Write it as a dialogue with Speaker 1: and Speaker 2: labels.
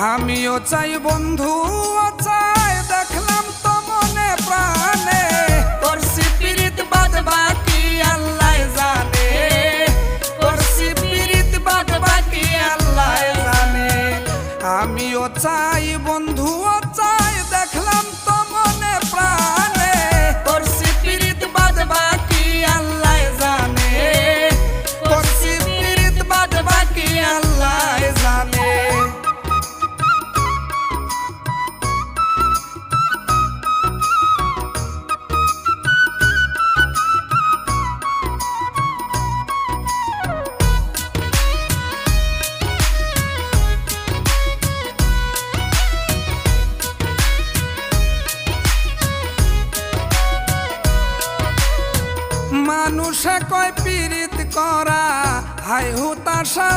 Speaker 1: আমিও চাই বন্ধু চাই, দেখলাম তো মনে প্রাণে, করছি পিরিত বাদ বাকি আল্লাহ জানে, করছি পিরিত বাদ বাকি আল্লাহ জানে। আমিও চাই বন্ধু চাই, দেখলাম তো মনে প্রাণে, করছি পিরিত বাদ বাকি আল্লাহ জানে, করছি পিরিত বাদ বাকি আল্লাহ জানে। মানুষে কয় পিরিত করা হাই হুতাশা